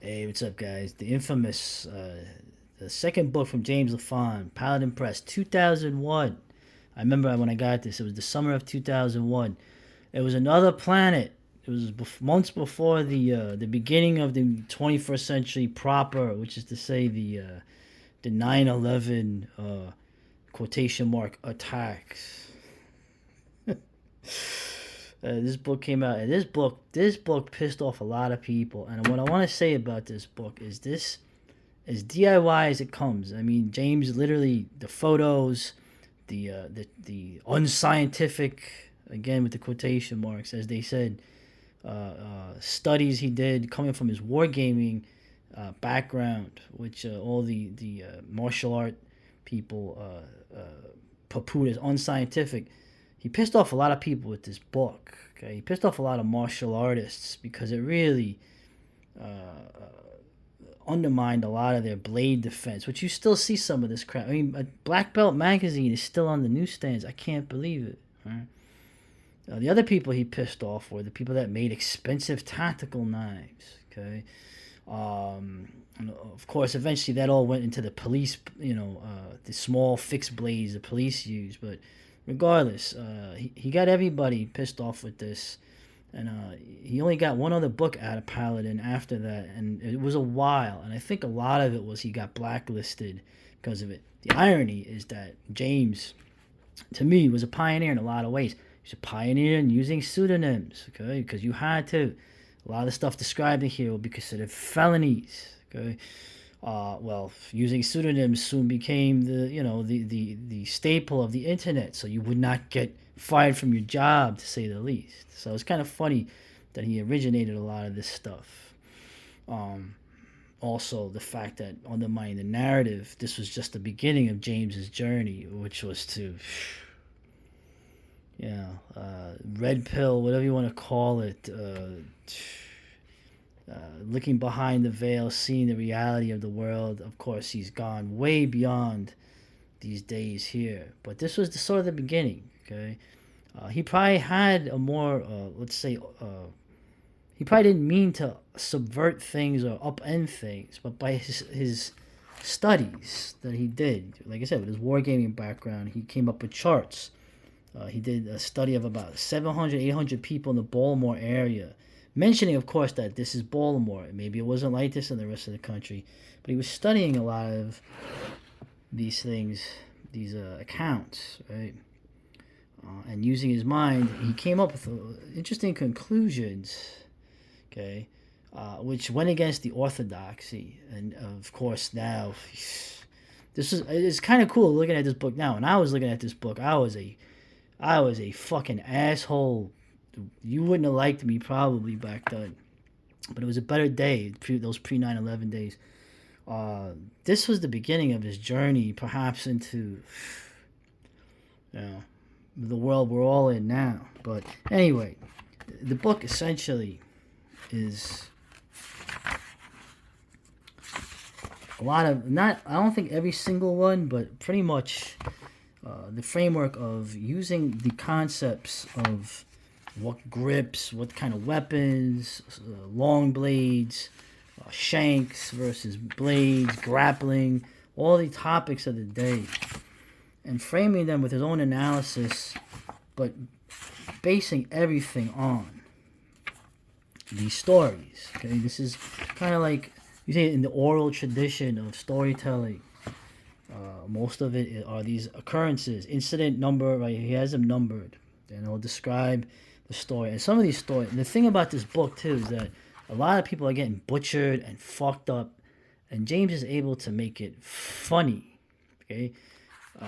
Hey, what's up, guys? The infamous, the second book from James LaFond, Paladin Press, 2001. I remember when I got this. It was the summer of 2001. It was another planet. It was months before the beginning of the 21st century proper, which is to say the 9/11 quotation mark attacks. This book came out, and this book pissed off a lot of people. And what I want to say about this book is this as DIY as it comes. I mean, James literally the photos, the unscientific, again with the quotation marks, as they said, studies he did coming from his wargaming background, which all the martial art people poo-pooed as unscientific. He pissed off a lot of people with this book. Okay, he pissed off a lot of martial artists because it really undermined a lot of their blade defense, which you still see some of this crap. I mean, Black Belt magazine is still on the newsstands. I can't believe it. Right? The other people he pissed off were the people that made expensive tactical knives. Okay, and of course, eventually that all went into the police. The small fixed blades the police use. But regardless, he got everybody pissed off with this. And he only got one other book out of Paladin after that, and it was a while. And I think a lot of it was he got blacklisted because of it. The irony is that James, to me, was a pioneer in a lot of ways. He's a pioneer in using pseudonyms, okay, because you had to. A lot of the stuff described in here will be considered felonies, okay. Using pseudonyms soon became the staple of the internet, so you would not get fired from your job, to say the least. So it's kind of funny that he originated a lot of this stuff. Also, the fact that undermining the narrative, this was just the beginning of James's journey, which was to, red pill, whatever you want to call it. Looking behind the veil, seeing the reality of the world. Of course, he's gone way beyond these days here, but this was sort of the beginning. Okay, he probably had a more, he probably didn't mean to subvert things or upend things, but by his studies that he did, like I said, with his wargaming background, he came up with charts. He did a study of about 700, 800 people in the Baltimore area, mentioning, of course, that this is Baltimore. Maybe it wasn't like this in the rest of the country, but he was studying a lot of these things, these accounts, right? And using his mind, he came up with interesting conclusions, okay, which went against the orthodoxy. And of course, now it's kind of cool looking at this book now. When I was looking at this book, I was a fucking asshole. You wouldn't have liked me probably back then, but it was a better day. Those pre 9/11 days. This was the beginning of his journey, perhaps into, the world we're all in now. But anyway, the book essentially is a lot of, not, I don't think every single one, but pretty much the framework of using the concepts of what grips, what kind of weapons, long blades, shanks versus blades, grappling, all the topics of the day, and framing them with his own analysis, but basing everything on these stories. Okay, this is kind of like you say in the oral tradition of storytelling. Most of it are these occurrences, incident number. Right, he has them numbered, and he'll describe the story. And some of these stories. And the thing about this book too is that a lot of people are getting butchered and fucked up, and James is able to make it funny. Okay,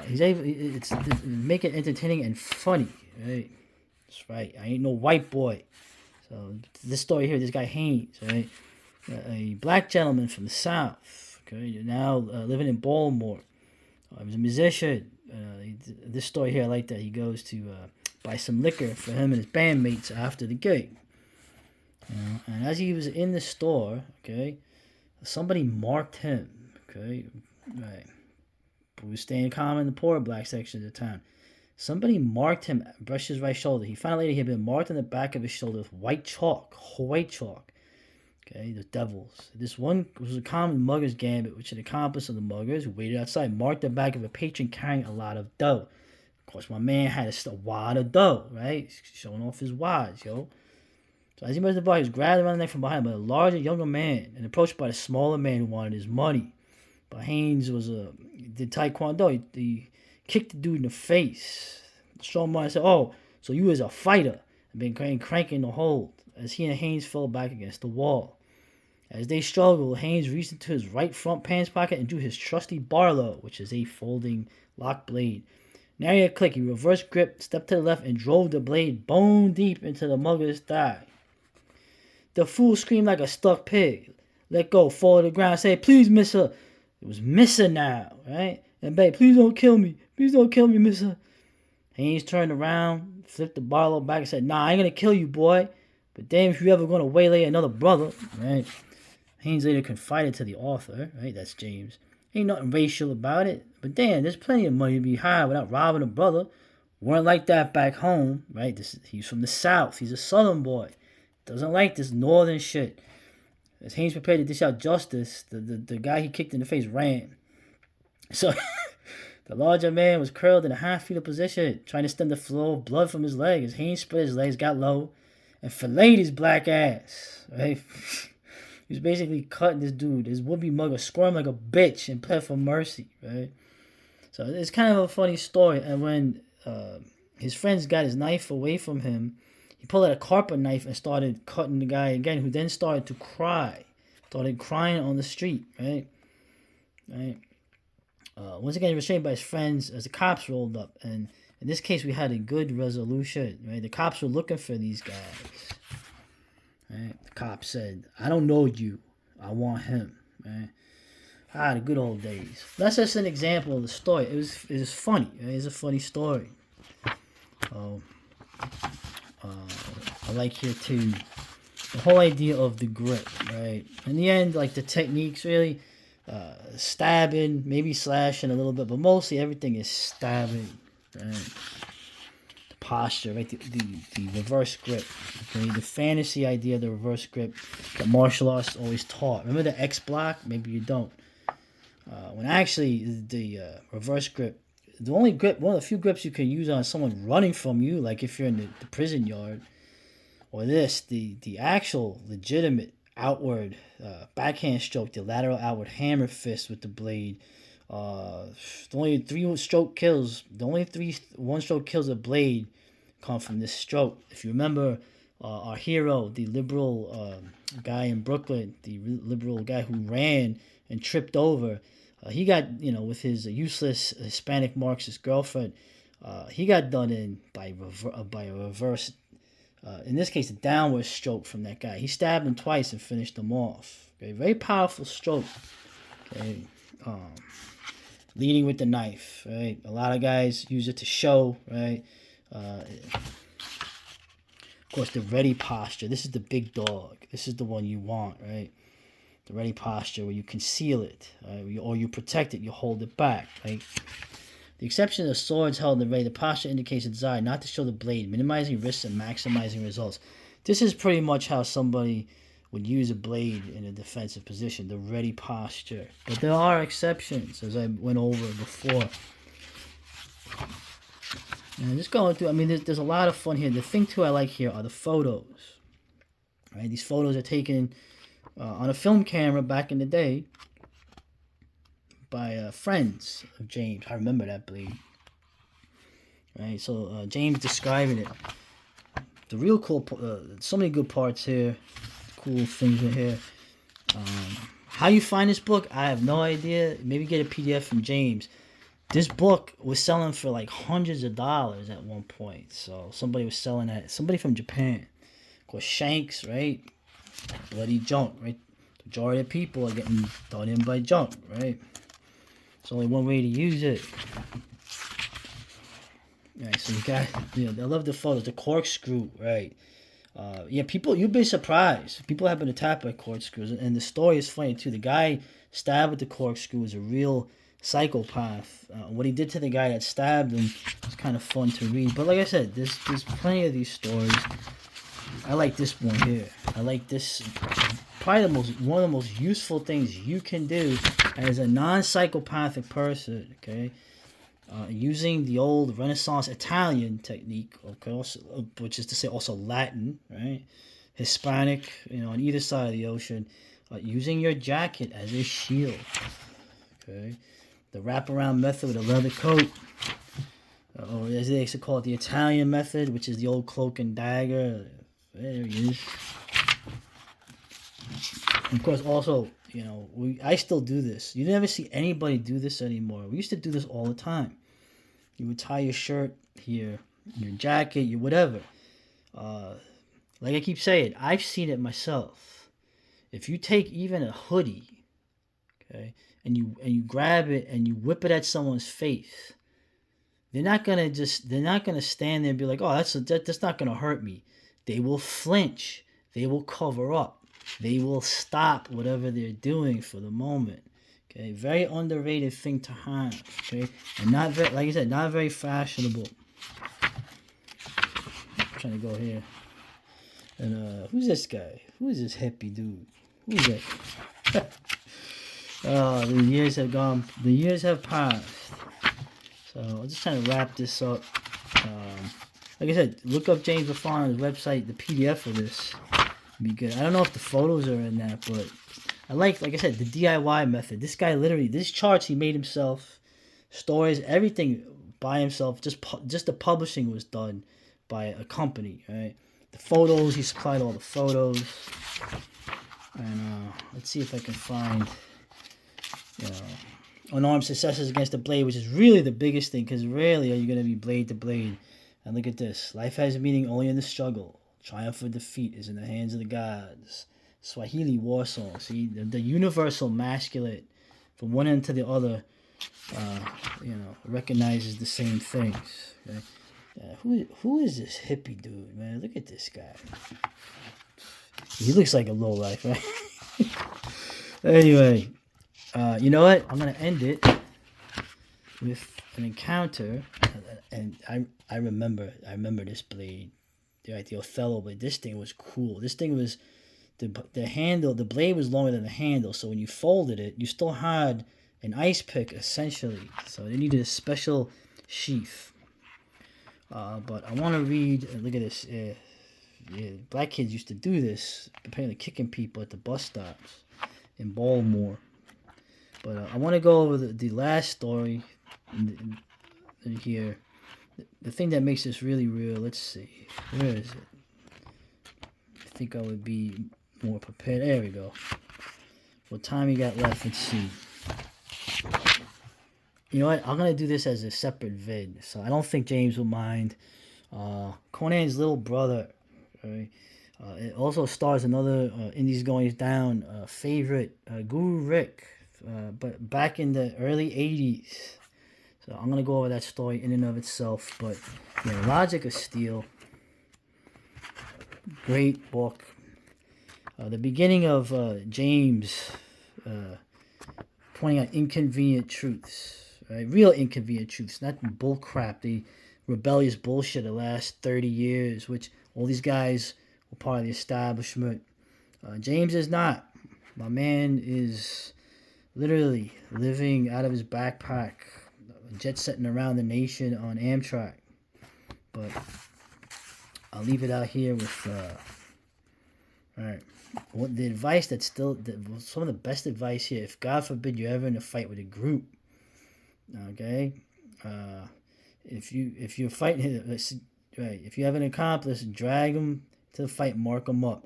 he's able to make it entertaining and funny. Right, that's right. I ain't no white boy. So this story here, this guy Haynes, right, a black gentleman from the South. Okay, now living in Baltimore. He was a musician. This story here, I like that he goes to buy some liquor for him and his bandmates after the gig. And as he was in the store, okay, somebody marked him. Okay, right. Who was staying calm in the poor black section of the town. Somebody marked him, brushed his right shoulder. He found out later he had been marked on the back of his shoulder with white chalk. Okay, Okay, the devils. This one was a common mugger's gambit, which an accomplice of the muggers who waited outside marked the back of a patron carrying a lot of dough. Of course, my man had a wad of dough, right? Showing off his wads, yo. So as he moved the bar, he was grabbed around the neck from behind by a larger, younger man and approached by the smaller man who wanted his money. But Haynes did taekwondo. He kicked the dude in the face. The strong man said, "Oh, so you was a fighter," and been cranking the hold as he and Haynes fell back against the wall. As they struggled, Haynes reached into his right front pants pocket and drew his trusty Barlow, which is a folding lock blade. Nary a click, he reverse gripped, stepped to the left, and drove the blade bone deep into the mugger's thigh. The fool screamed like a stuck pig. Let go, fall to the ground, say, "Please, mister." It was Missa now, right? And babe, "Please don't kill me. Please don't kill me, Missa." Haynes turned around, flipped the Barlow back, and said, "Nah, I ain't gonna kill you, boy. But damn if you ever gonna waylay another brother," right? Haynes later confided to the author, right? That's James. "Ain't nothing racial about it. But damn, there's plenty of money to be had without robbing a brother. Weren't like that back home, right? He's from the South. He's a Southern boy. Doesn't like this Northern shit." As Haynes prepared to dish out justice, the guy he kicked in the face ran. So the larger man was curled in a half-fetal position, trying to stem the flow of blood from his leg. As Haynes spread his legs, got low, and filleted his black ass. Right? He was basically cutting this dude. His would-be mugger squirmed like a bitch and pled for mercy. Right? So it's kind of a funny story. And when his friends got his knife away from him, he pulled out a carpet knife and started cutting the guy again, who then started to cry. Started crying on the street, right? Once again, he was restrained by his friends as the cops rolled up. And in this case, we had a good resolution, right? The cops were looking for these guys. Right? The cops said, "I don't know you. I want him." Right? The good old days. That's just an example of the story. It was funny. Right? It's a funny story. I like here too the whole idea of the grip, right? In the end, like the techniques really, stabbing, maybe slashing a little bit, but mostly everything is stabbing, right? The posture, right? The reverse grip, okay? The fantasy idea of the reverse grip that martial arts always taught. Remember the X block? Maybe you don't. When actually the reverse grip, the only grip, one of the few grips you can use on someone running from you, like if you're in the prison yard, or the actual legitimate outward backhand stroke, the lateral outward hammer fist with the blade. The only three one-stroke kills of blade come from this stroke. If you remember our hero, the liberal guy in Brooklyn, the liberal guy who ran and tripped over, he got, with his useless Hispanic Marxist girlfriend, he got done in by a reverse, in this case, a downward stroke from that guy. He stabbed him twice and finished him off. Okay, very powerful stroke. Okay, leading with the knife. Right, a lot of guys use it to show. Right, of course, the ready posture. This is the big dog. This is the one you want. Right. The ready posture where you conceal it, or you protect it, you hold it back, right? The exception of swords held in the ready, the posture indicates a desire not to show the blade, minimizing risks and maximizing results. This is pretty much how somebody would use a blade in a defensive position, the ready posture. But there are exceptions, as I went over before. And just going through, there's a lot of fun here. The thing, too, I like here are the photos. Right? These photos are taken on a film camera back in the day by friends of James. I remember that blade. Right, so James describing it. The real cool, so many good parts here, cool things in here. How you find this book, I have no idea. Maybe get a PDF from James. This book was selling for like hundreds of dollars at one point. So somebody was selling that. Somebody from Japan. Of course, Shanks, right? Bloody junk, right? The majority of people are getting done in by junk, right? There's only one way to use it. Right, so you got, I love the photos, the corkscrew, right? People, you'd be surprised. People have been attacked by corkscrews, and the story is funny too. The guy stabbed with the corkscrew was a real psychopath. What he did to the guy that stabbed him was kind of fun to read. But like I said, there's plenty of these stories. I like this one here. I like this. Probably one of the most useful things you can do as a non-psychopathic person. Okay, using the old Renaissance Italian technique. Okay, also, which is to say also Latin, right? Hispanic, on either side of the ocean, using your jacket as a shield. Okay, the wraparound method with a leather coat. Or as they used to call it, the Italian method, which is the old cloak and dagger. There he is. And of course, also, I still do this. You never see anybody do this anymore. We used to do this all the time. You would tie your shirt here, your jacket, your whatever. Like I keep saying, I've seen it myself. If you take even a hoodie, okay, and you grab it and you whip it at someone's face, they're not gonna stand there and be like, oh, that's not gonna hurt me. They will flinch. They will cover up. They will stop whatever they're doing for the moment. Okay, very underrated thing to have. Okay, and not very, like I said, not very fashionable. I'm trying to go here. And who's this guy? Who is this hippie dude? Who is that? Oh, the years have gone. The years have passed. So I'm just trying to wrap this up. Like I said, look up James LaFond's website. The PDF for this would be good. I don't know if the photos are in that, but I like I said, the DIY method. This guy literally, these charts he made himself, stories, everything by himself. Just the publishing was done by a company, right? The photos, he supplied all the photos. And let's see if I can find, unarmed successes against the blade, which is really the biggest thing, because rarely are you going to be blade to blade. And look at this. Life has meaning only in the struggle. Triumph or defeat is in the hands of the gods. Swahili war song. See, the universal masculine from one end to the other, recognizes the same things. Okay? Who is this hippie dude, man? Look at this guy. He looks like a lowlife, right? Anyway, you know what? I'm gonna end it with an encounter, and I remember this blade, right? The Othello blade. This thing was cool. This thing was the handle. The blade was longer than the handle, so when you folded it, you still had an ice pick essentially. So they needed a special sheath. But I want to read. Look at this. Black kids used to do this, apparently kicking people at the bus stops in Baltimore. But I want to go over the last story in here. The thing that makes this really real. Let's see. Where is it? I think I would be more prepared. There we go. What time you got left? Let's see. You know what? I'm going to do this as a separate vid, so I don't think James will mind. Conan's little brother. Right? It also stars another Indies Goings Down favorite, Guru Rick, but back in the early 80s. So I'm going to go over that story in and of itself. But Logic of Steel, great book. The beginning of James pointing out inconvenient truths, right? Real inconvenient truths, not bullcrap, the rebellious bullshit of the last 30 years, which all these guys were part of the establishment. James is not. My man is literally living out of his backpack, jet setting around the nation on Amtrak. But I'll leave it out here with all right. The advice that's still some of the best advice here. If God forbid you're ever in a fight with a group, okay, if you're fighting, right, if you have an accomplice, drag them to the fight, mark them up.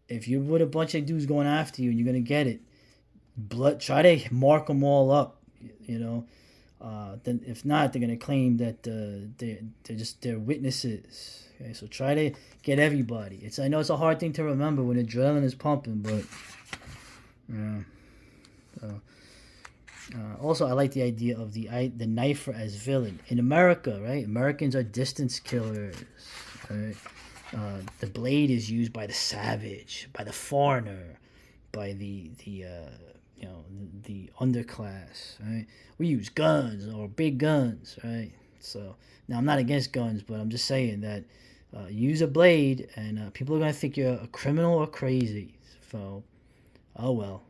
If you're with a bunch of dudes going after you and you're gonna get it, try to mark them all up. Then if not, they're gonna claim that they're witnesses. Okay, so try to get everybody. I know it's a hard thing to remember when adrenaline is pumping, but also I like the idea of the knifer as villain in America. Right, Americans are distance killers. Right, the blade is used by the savage, by the foreigner, by the underclass. Right, we use guns or big guns. Right, so now I'm not against guns, but I'm just saying that use a blade, and people are gonna think you're a criminal or crazy. So, oh well.